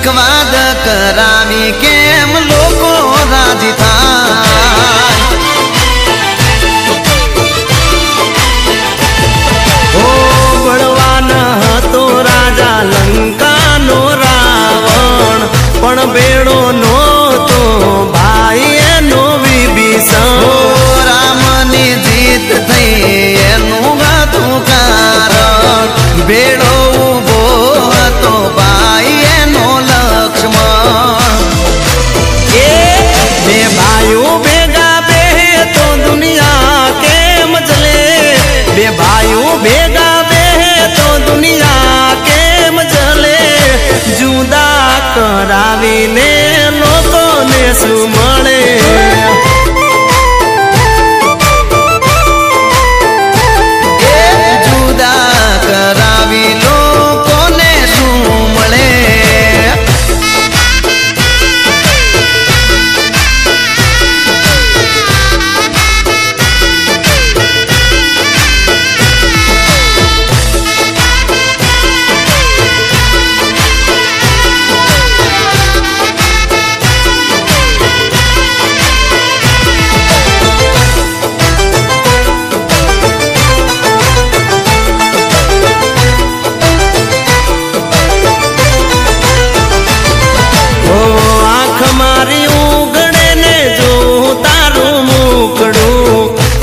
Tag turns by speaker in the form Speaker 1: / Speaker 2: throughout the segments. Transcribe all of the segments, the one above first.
Speaker 1: विखवाद करावी केम लोको राजी थाय।
Speaker 2: ओ बळवान हतो राजा लंका नो रावण, पण बेड़ो नोतो भाई एनो विभीषण।
Speaker 1: रामनी जीत थई एनु हतु कारण, बेड़ो उभो हतो भाई एनो लक्ष्मण।
Speaker 2: बे भाइयों भेगा बेहे तो दुनिया केम चले, बे भाइयों भेगा बेहे तो दुनिया केम चले। जुदा करावीने लोकोने शू मळे,
Speaker 1: जुदा करावी लोकोने शू मळे।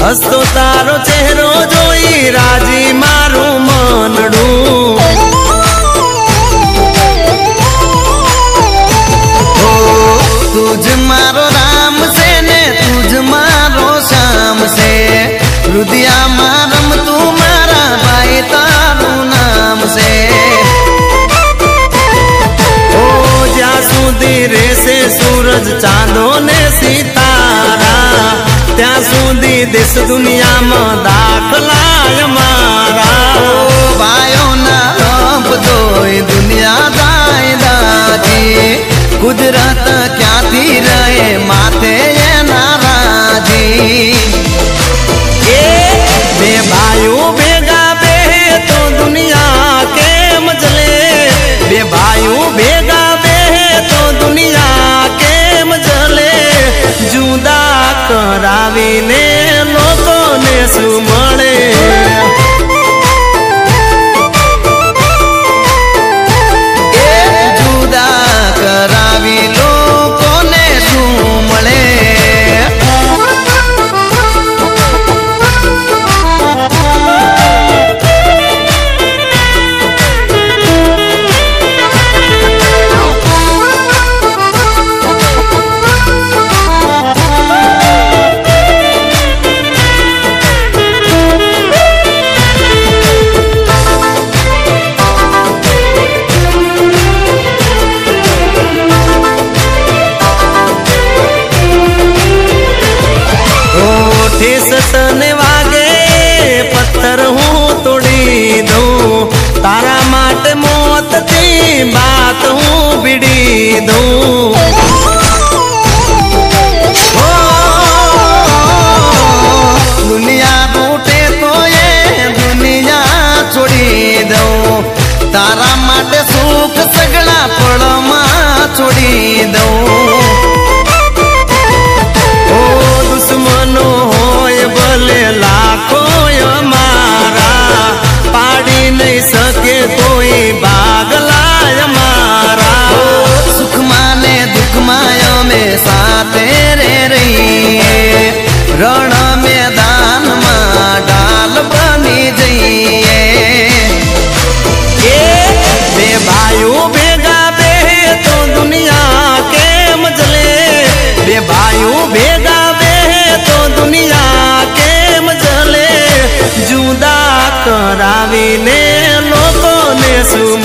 Speaker 2: हसतो तारो चेहरो जोई राजी मारू मनडू।
Speaker 1: तुझ मारो राम से ने तुझ मारो श्याम से, रुदिया मारम तू मारा भाई तारू नाम से।
Speaker 2: ओ ज्या सुधी रे से सूरज चांदो ने सितारा, त्या सुधी देश दुनिया में दाखला मारा।
Speaker 1: भाइयों ना आप दोई दुनिया दाई दादी, कुदरत क्या थी रहे माथे ये नाराजी।
Speaker 2: बे भाइयों भेगा बेहे तो दुनिया केम चले, बे भाइयों भेगा बेहे तो दुनिया केम चले। जुदा करावीने लोकोने शू मळे,
Speaker 1: जुदा करावी लोकोने शू मळे।
Speaker 2: तने वागे पत्थर हूँ तोड़ी दूं, तारा माटे मौत की बात हूँ बिड़ी दूं।
Speaker 1: दुनिया रूठे तो ये दुनिया छोड़ी दऊं, तारा माटे सुख सगड़ा पड़मा छोड़ी दऊं।
Speaker 2: दुश्मनो होय भले लाखों मारा, पाड़ी नहीं सके कोई बागला मारा।
Speaker 1: सुख माने दुख माया में साथ रे रही, रण मैदान में डाल बनी जाइए।
Speaker 2: बे भाइयों भेगा बेहे तो दुनिया केम चले, बे भाइयों भेगा तो दुनिया केम चले। जुदा करावीने लोकोने शू